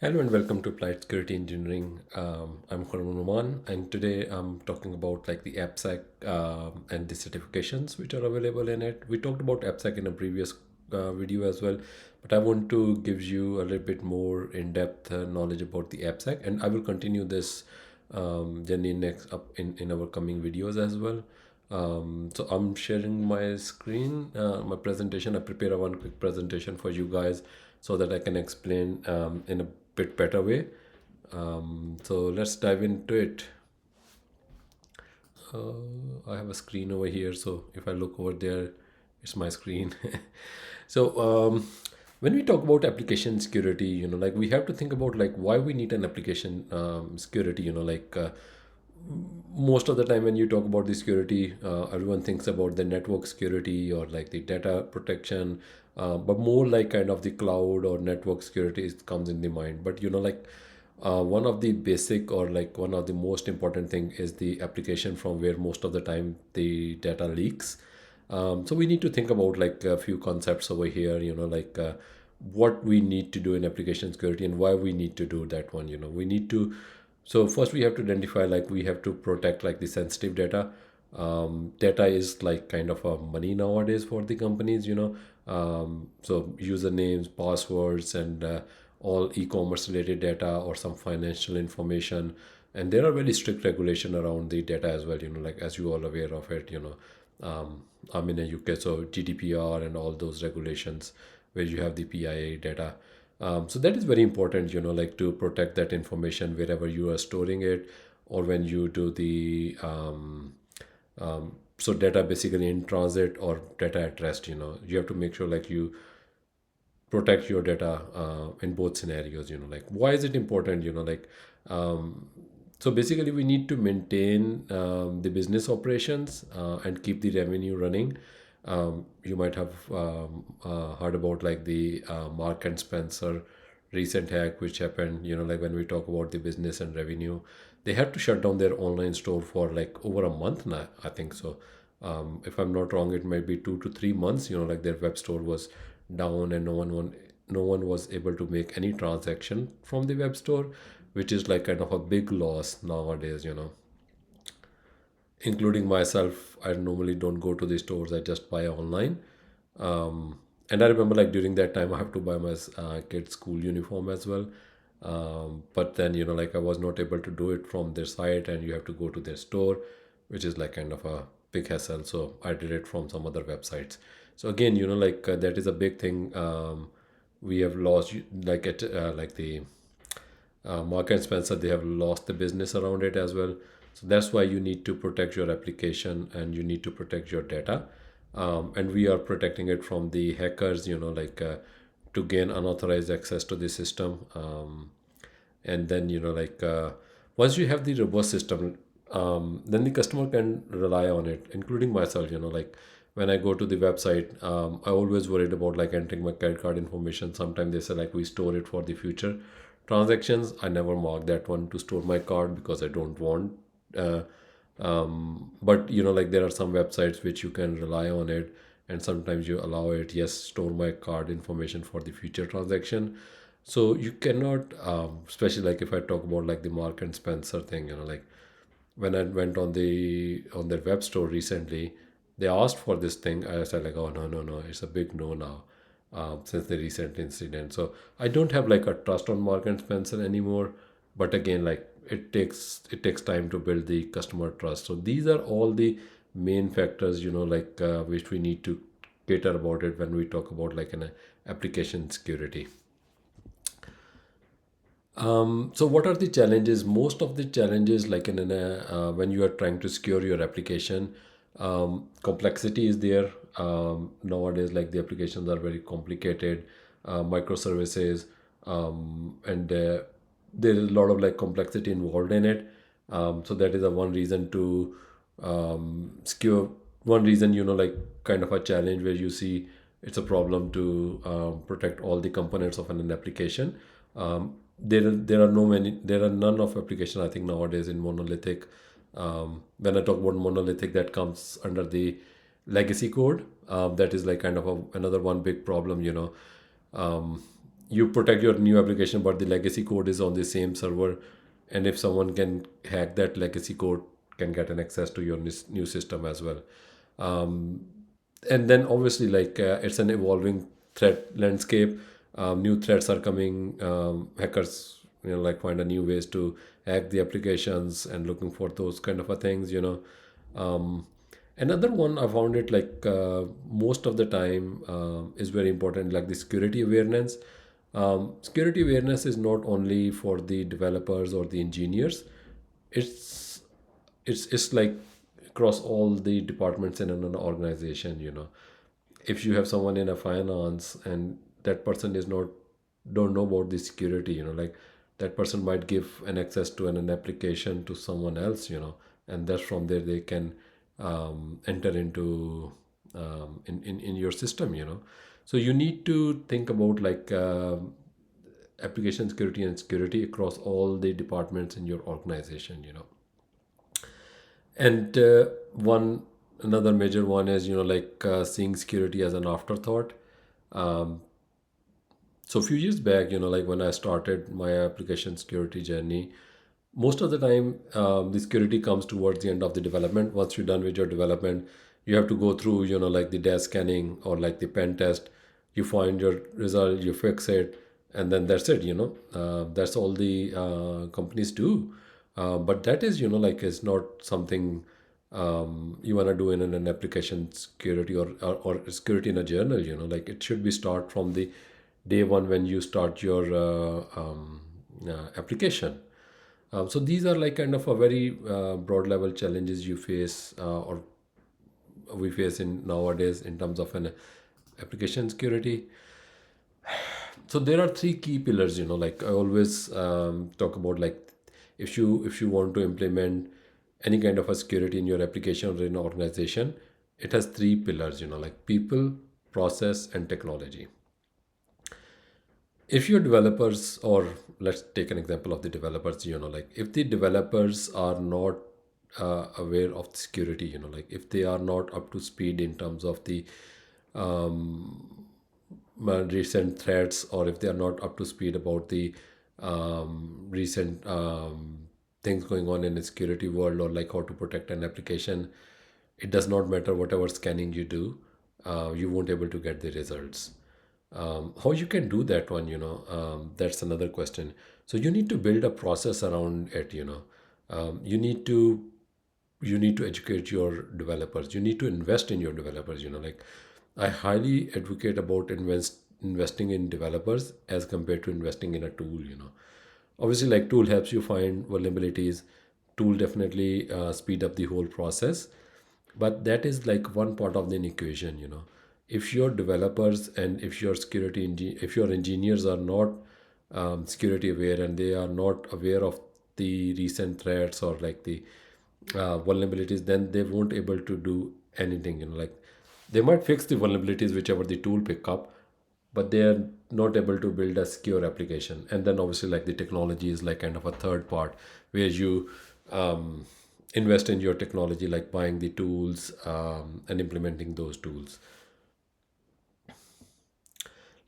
Hello and welcome to Applied Security Engineering. I'm Khurram Numan, and today I'm talking about like the AppSec and the certifications which are available in it. We talked about AppSec in a previous video as well, but I want to give you a little bit more in-depth knowledge about the AppSec, and I will continue this journey next up in our coming videos as well. So I'm sharing my screen, my presentation. I prepare a one quick presentation for you guys so that I can explain in a bit better way. So let's dive into it. I have a screen over here, so if I look over there, it's my screen. So when we talk about application security, like we have to think about like why we need an application security. Most of the time when you talk about the security, everyone thinks about the network security or like the data protection, but more like kind of the cloud or network security comes in the mind. But one of the basic or like one of the most important thing is the application from where most of the time the data leaks. So we need to think about like a few concepts over here, what we need to do in application security and why we need to do that one. We need to, so first we have to identify like we have to protect like the sensitive data. Data is like kind of a money nowadays for the companies. So usernames, passwords, and all e-commerce related data or some financial information. And there are very strict regulation around the data as well, like as you all aware of it. I'm in the UK, so GDPR and all those regulations where you have the PIA data. So that is very important, like to protect that information wherever you are storing it, or when you do the so data basically in transit or data at rest. You have to make sure like you protect your data in both scenarios. Like why is it important? Um, so basically we need to maintain the business operations and keep the revenue running. You might have heard about like the Mark and Spencer recent hack which happened. Like when we talk about the business and revenue, they had to shut down their online store for like over a month now, I think so. If I'm not wrong, it might be 2 to 3 months. Like their web store was down and no one was able to make any transaction from the web store, which is like kind of a big loss nowadays. Including myself, I normally don't go to the stores, I just buy online. And I remember like during that time I have to buy my kid's school uniform as well. But then like I was not able to do it from their site, and you have to go to their store, which is like kind of a big hassle. So I did it from some other websites. So again, like that is a big thing. We have lost like it like the Mark and Spencer, they have lost the business around it as well. So that's why you need to protect your application and you need to protect your data. And we are protecting it from the hackers, to gain unauthorized access to the system. And then, once you have the robust system, then the customer can rely on it, including myself. Like when I go to the website, I always worried about like entering my credit card information. Sometimes they say like we store it for the future transactions. I never mark that one to store my card because I don't want. Uh, but like there are some websites which you can rely on it, and sometimes you allow it. Yes, store my card information for the future transaction. So you cannot, especially like if I talk about like the Mark and Spencer thing. Like when I went on their web store recently, they asked for this thing. I said like, oh no no no, it's a big no now, since the recent incident. So I don't have like a trust on Mark and Spencer anymore. But again, like it takes time to build the customer trust. So these are all the main factors, like which we need to cater about it when we talk about like an application security. So what are the challenges? Most of the challenges, like when you are trying to secure your application, complexity is there. Nowadays, like the applications are very complicated, microservices, and there is a lot of like complexity involved in it. So that is a one reason to secure. One reason, like kind of a challenge where you see it's a problem to protect all the components of an application. There are none of application I think nowadays in monolithic. When I talk about monolithic, that comes under the legacy code. That is like kind of another one big problem. Um, you protect your new application, but the legacy code is on the same server, and if someone can hack that legacy code, can get an access to your new system as well. um, and then obviously like it's an evolving threat landscape. New threats are coming. Hackers, like find a new ways to hack the applications and looking for those kind of a things. um, Another one I found it like most of the time is very important, like the security awareness. Security awareness is not only for the developers or the engineers. It's it's it's like across all the departments in an organization. If you have someone in a finance and that person is not don't know about the security, like that person might give an access to an application to someone else, and that's from there they can enter into in your system. So you need to think about like application security and security across all the departments in your organization. And one another major one is like seeing security as an afterthought. um, so a few years back, like when I started my application security journey, most of the time the security comes towards the end of the development. Once you're done with your development, you have to go through like the DAST scanning or like the pen test. You find your result, you fix it, and then that's it. That's all the companies do. But that is like is not something you want to do in an application security, or security in a journal. Like it should be start from the day one when you start your application. So these are like kind of a very broad level challenges you face, or we face in nowadays in terms of an application security. So there are three key pillars. Like I always talk about, like if you want to implement any kind of a security in your application or in an organization, it has three pillars. Like people, process, and technology. If your developers, or let's take an example of the developers, like if the developers are not aware of the security, like if they are not up to speed in terms of the recent threats, or if they are not up to speed about the recent things going on in the security world, or like how to protect an application, it does not matter whatever scanning you do, you won't able to get the results. How you can do that one, that's another question. So you need to build a process around it. You need to educate your developers. You need to invest in your developers. Like I highly advocate about investing in developers as compared to investing in a tool. Obviously, like tool helps you find vulnerabilities. Tool definitely speed up the whole process, but that is like one part of the equation. If your developers and if your engineers are not security aware, and they are not aware of the recent threats or like the vulnerabilities, then they won't able to do anything. Like they might fix the vulnerabilities whichever the tool pick up, but they are not able to build a secure application. And then obviously like the technology is like kind of a third part, where you um, invest in your technology, like buying the tools and implementing those tools.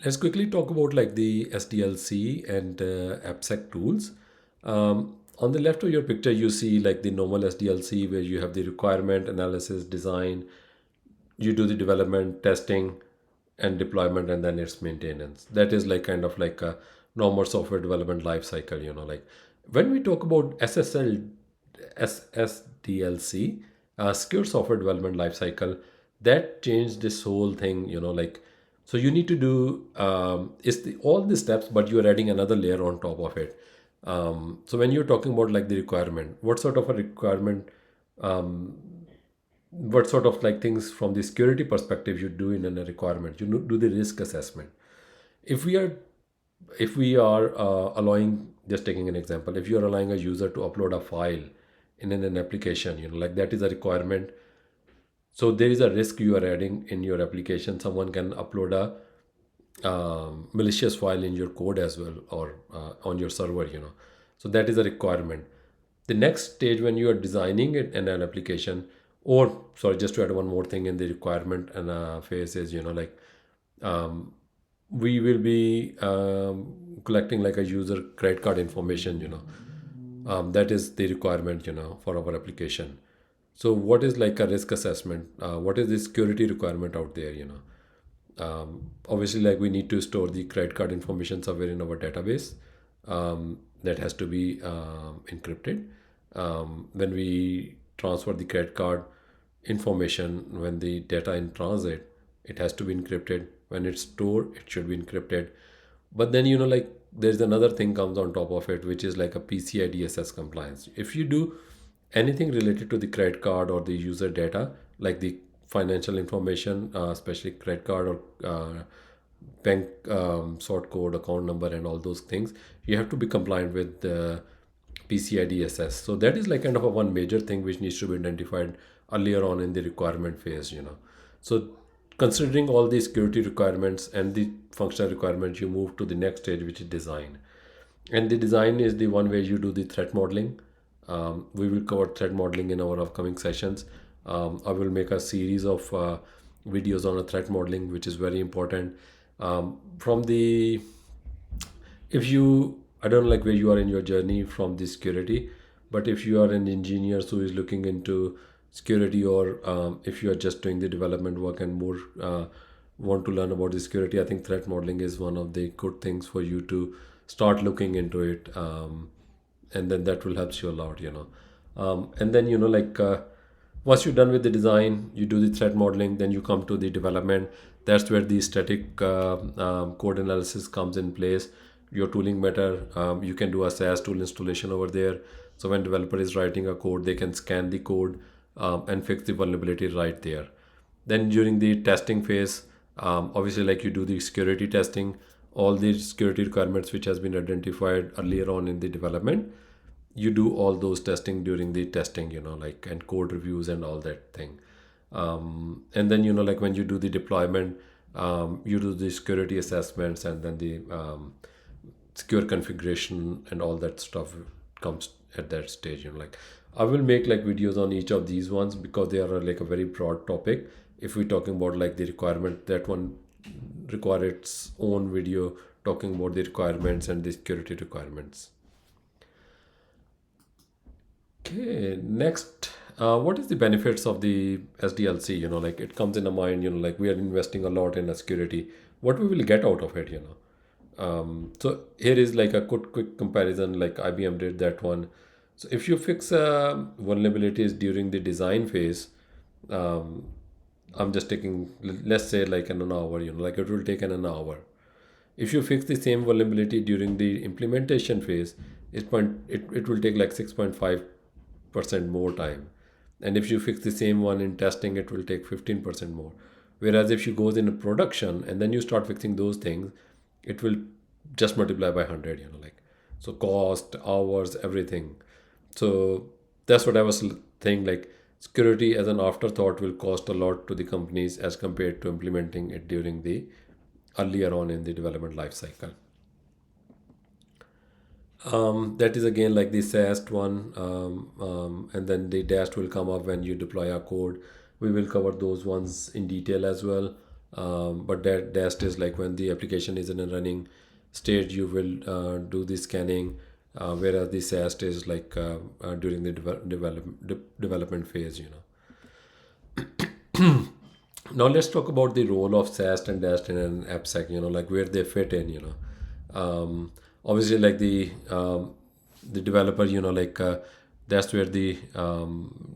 Let's quickly talk about like the SDLC and AppSec tools. On the left of your picture, you see like the normal SDLC, where you have the requirement analysis, design, you do the development, testing, and deployment, and then its maintenance. That is like kind of like a normal software development lifecycle. Like when we talk about SSDLC, Secure Software Development Lifecycle, that changed this whole thing. Like so you need to do all the steps, but you are adding another layer on top of it. So when you're talking about like the requirement, what sort of a requirement, what sort of like things from the security perspective you do in a requirement, do the risk assessment. if we are if we are allowing, just taking an example, if you are allowing a user to upload a file in an application, like that is a requirement. So there is a risk you are adding in your application. Someone can upload a malicious file in your code as well, or on your server. So that is a requirement. The next stage, when you are designing it in an application, or sorry, just to add one more thing in the requirement and phase is, like we will be collecting like a user credit card information, that is the requirement, for our application. So what is like a risk assessment? What is the security requirement out there? Obviously, like we need to store the credit card information somewhere in our database. That has to be encrypted. When we transfer the credit card information, when the data in transit, it has to be encrypted. When it's stored, it should be encrypted. But then, like there's another thing comes on top of it, which is like a PCI DSS compliance. If you do anything related to the credit card or the user data, like the financial information, especially credit card or bank sort code, account number, and all those things, you have to be compliant with the PCI DSS. So that is like kind of a one major thing which needs to be identified earlier on in the requirement phase. So considering all the security requirements and the functional requirements, you move to the next stage, which is design. And the design is the one where you do the threat modeling. We will cover threat modeling in our upcoming sessions. I will make a series of videos on a threat modeling, which is very important. From the if you I don't know like where you are in your journey from the security, but if you are an engineer who is looking into security, or if you are just doing the development work and more want to learn about the security, I think threat modeling is one of the good things for you to start looking into it. And then that will help you a lot. And then once you're done with the design, you do the threat modeling, then you come to the development. That's where the static code analysis comes in place. Your tooling matter, you can do a SAST tool installation over there. So when developer is writing a code, they can scan the code and fix the vulnerability right there. Then during the testing phase, obviously like you do the security testing, all the security requirements which has been identified earlier on in the development, you do all those testing during the testing, like and code reviews and all that thing. And then like when you do the deployment, you do the security assessments, and then the secure configuration and all that stuff comes at that stage. Like I will make like videos on each of these ones because they are like a very broad topic. If we're talking about like the requirement, that one require its own video talking about the requirements and the security requirements. Okay, next, what is the benefits of the SDLC? Like it comes in a mind, like we are investing a lot in a security. What we will get out of it? So here is like a quick comparison, like IBM did that one. So if you fix vulnerabilities during the design phase, um, I'm just taking, let's say like in an hour, like it will take an hour. If you fix the same vulnerability during the implementation phase, it will take like 6.5% more time. And if you fix the same one in testing, it will take 15% more. Whereas if you goes in production and then you start fixing those things, it will just multiply by 100, like so cost, hours, everything. So that's what I was saying, like security as an afterthought will cost a lot to the companies as compared to implementing it during the earlier on in the development life cycle. That is again like the SAST one, and then the DAST will come up when you deploy our code. We will cover those ones in detail as well. But that DAST is like when the application is in a running state, you will do the scanning, whereas the SAST is like during the development phase. Now let's talk about the role of SAST and DAST in an AppSec. Like where they fit in. Obviously like the developer, like that's where the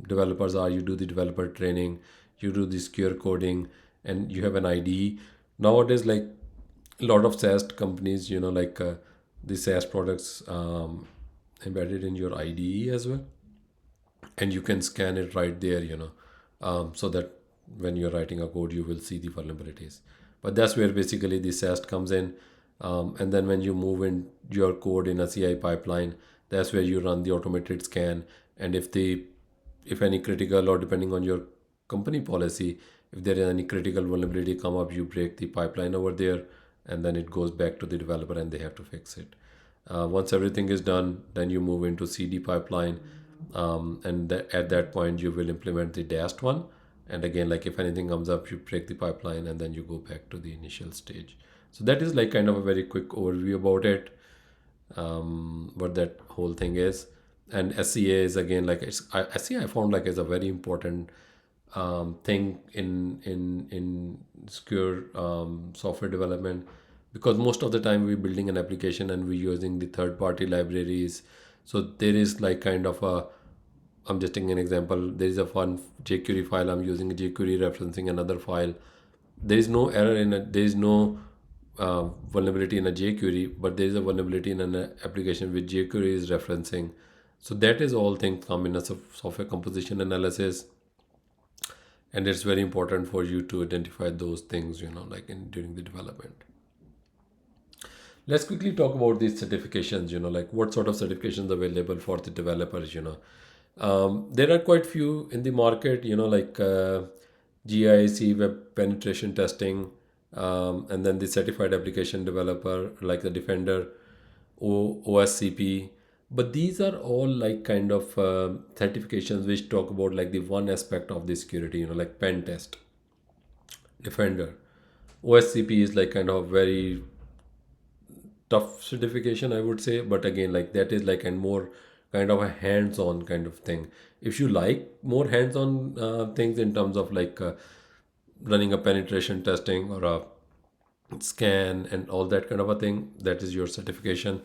developers are. You do the developer training, you do the secure coding, and you have an IDE. Nowadays, like a lot of SaaS companies, like the SaaS products embedded in your IDE as well, and you can scan it right there, so that when you're writing a code, you will see the vulnerabilities. But that's where basically the SAST comes in. And then when you move in your code in a CI pipeline, that's where you run the automated scan. And if any critical, or depending on your company policy, if there is any critical vulnerability come up, you break the pipeline over there, and then it goes back to the developer and they have to fix it. Once everything is done, then you move into CD pipeline, and at that point you will implement the DAST one. And again, like if anything comes up, you break the pipeline and then you go back to the initial stage. So that is like kind of a very quick overview about it, what that whole thing is. And SCA is again like SCA I found like is a very important thing in secure software development, because most of the time we're building an application and we're using the third party libraries. So there is like kind of a, I'm just taking an example. There is a one jQuery file. I'm using a jQuery referencing another file. There is no error in it. There is no vulnerability in a jQuery, but there is a vulnerability in an application which jQuery is referencing. So that is all things come in a software composition analysis, and it's very important for you to identify those things, like in during the development. Let's quickly talk about these certifications, like what sort of certifications available for the developers. There are quite few in the market, like GIC, web penetration testing, and then the certified application developer, like the Defender, OSCP. But these are all like kind of certifications which talk about like the one aspect of the security, like pen test, Defender. OSCP is like kind of very tough certification, I would say, but again, like that is like and more kind of a hands-on kind of thing. If you like more hands-on things in terms of like running a penetration testing or a scan and all that kind of a thing, that is your certification.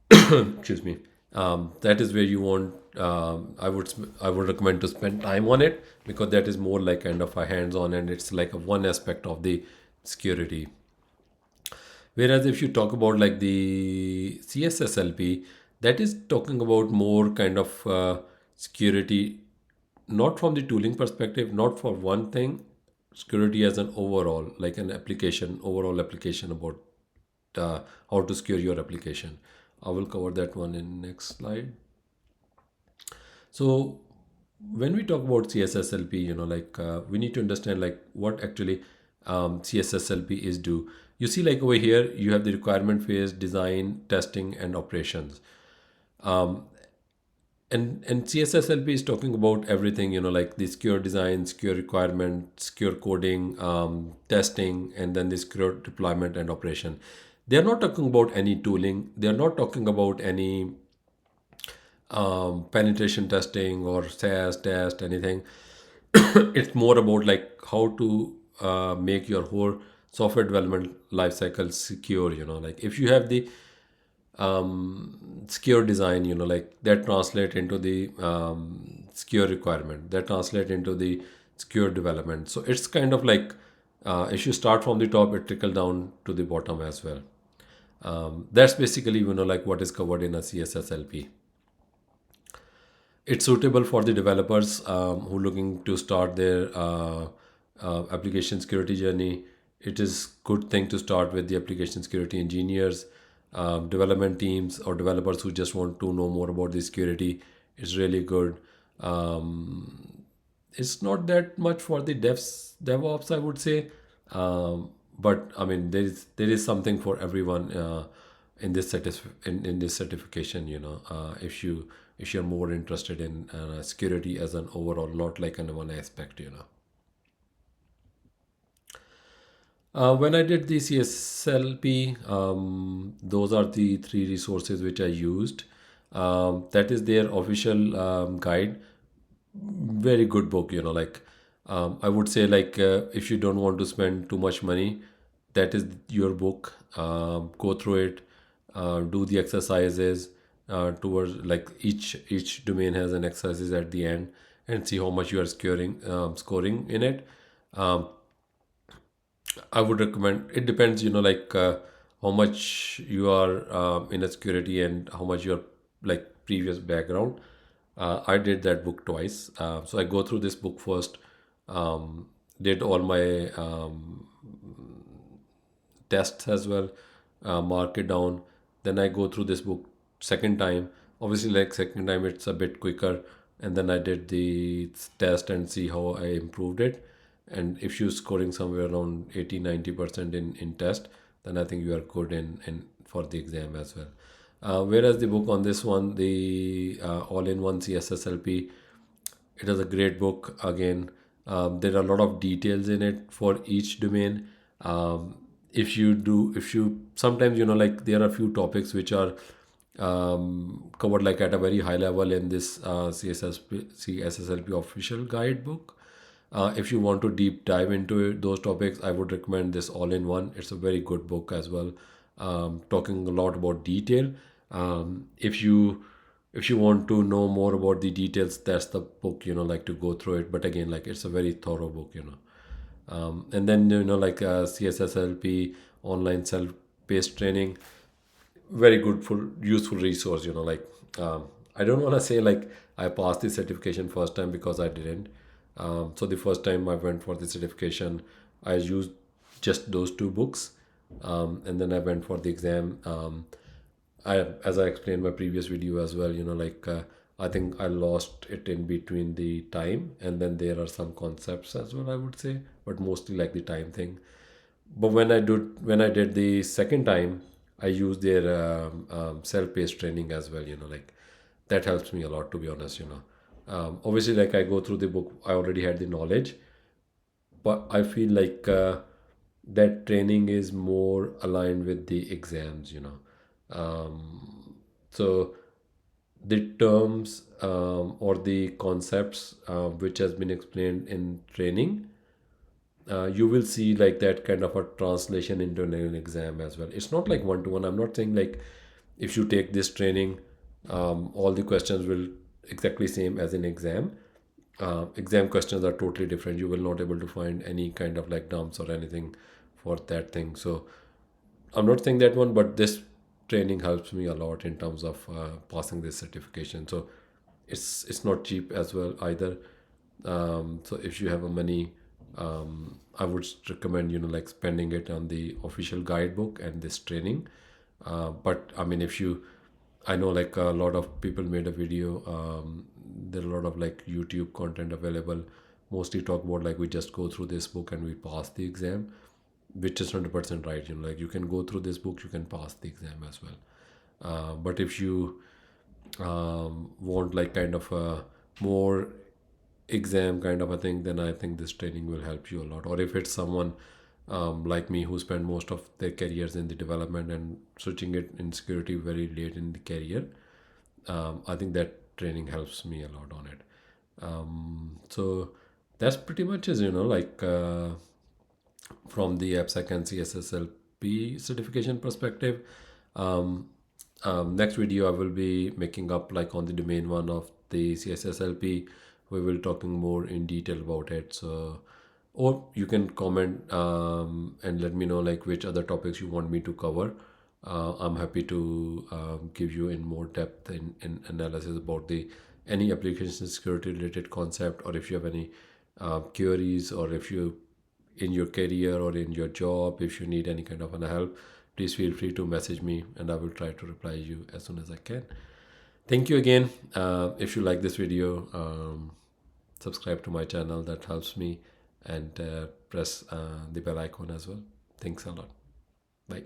Excuse me. That is where you want. I would recommend to spend time on it, because that is more like kind of a hands-on, and it's like a one aspect of the security. Whereas if you talk about like the CSSLP, that is talking about more kind of security, not from the tooling perspective, not for one thing, security as an overall, like an application, overall application about how to secure your application. I will cover that one in next slide. So when we talk about CSSLP, like we need to understand like what actually CSSLP is do. You see, like over here, you have the requirement phase, design, testing, and operations. Um, and CSSLP is talking about everything, like the secure design, secure requirement, secure coding, testing, and then the secure deployment and operation. They are not talking about any tooling. They are not talking about any penetration testing or SAST test, anything. It's more about like how to make your whole software development lifecycle secure. Like if you have the secure design, like that translate into the secure requirement, that translate into the secure development. So it's kind of like if you start from the top, it trickle down to the bottom as well. That's basically like what is covered in a CSSLP. It's suitable for the developers who are looking to start their application security journey. It is good thing to start with the application security engineers, development teams, or developers who just want to know more about the security. It's really good. It's not that much for the DevOps, I would say, but I mean there is something for everyone in this in this certification. If you're more interested in security as an overall, not like in one aspect. When I did the CSLP, those are the three resources which I used. That is their official guide. Very good book, like I would say like if you don't want to spend too much money, that is your book. Go through it, do the exercises towards like each domain has an exercises at the end, and see how much you are scoring in it. um, I would recommend. It depends, like how much you are in a security and how much your like previous background. I did that book twice, so I go through this book first. Did all my tests as well, mark it down. Then I go through this book second time. Obviously, like second time, it's a bit quicker. And then I did the test and see how I improved it. And if you're scoring somewhere around 80-90% in test, then I think you are good in for the exam as well. Whereas the book on this one, the all-in-one CSSLP, it is a great book. Again, there are a lot of details in it for each domain. Um, if you sometimes, like there are a few topics which are covered like at a very high level in this CSSLP official guidebook. If you want to deep dive into those topics, I would recommend this all in one. It's a very good book as well, talking a lot about detail. If you want to know more about the details, that's the book, like to go through it. But again, like it's a very thorough book. And then, like CSSLP online self-paced training, very good, full useful resource. I don't want to say like I passed the certification first time, because I didn't. So the first time I went for the certification, I used just those two books, and then I went for the exam. As I explained in my previous video as well, I think I lost it in between the time, and then there are some concepts as well, I would say, but mostly like the time thing. But when I did the second time, I used their self-paced training as well. Like that helps me a lot, to be honest. Obviously, like I go through the book, I already had the knowledge, but I feel like that training is more aligned with the exams. So the terms or the concepts which has been explained in training, you will see like that kind of a translation into an exam as well. It's not like one to one. I'm not saying like if you take this training, all the questions will exactly same as an exam. Exam questions are totally different. You will not able to find any kind of like dumps or anything for that thing. So I'm not saying that one, but this training helps me a lot in terms of passing this certification. So it's not cheap as well either. So if you have a money, I would recommend like spending it on the official guidebook and this training. But I mean, if you, I know like a lot of people made a video. There are a lot of like YouTube content available. Mostly talk about like we just go through this book and we pass the exam, which is 100% right. Like you can go through this book, you can pass the exam as well. But if you want like kind of a more exam kind of a thing, then I think this training will help you a lot. Or if it's someone like me who spend most of their careers in the development and switching it in security very late in the career, I think that training helps me a lot on it. So that's pretty much is, like from the AppSec and CSSLP certification perspective. Um, Next video I will be making up like on the domain one of the CSSLP. We will talking more in detail about it. So, or you can comment and let me know like which other topics you want me to cover. I'm happy to give you in more depth in analysis about the any application security related concept, or if you have any queries, or if you in your career or in your job, if you need any kind of an help, please feel free to message me and I will try to reply you as soon as I can. Thank you again. If you like this video, subscribe to my channel, that helps me, and press the bell icon as well. Thanks a lot. Bye.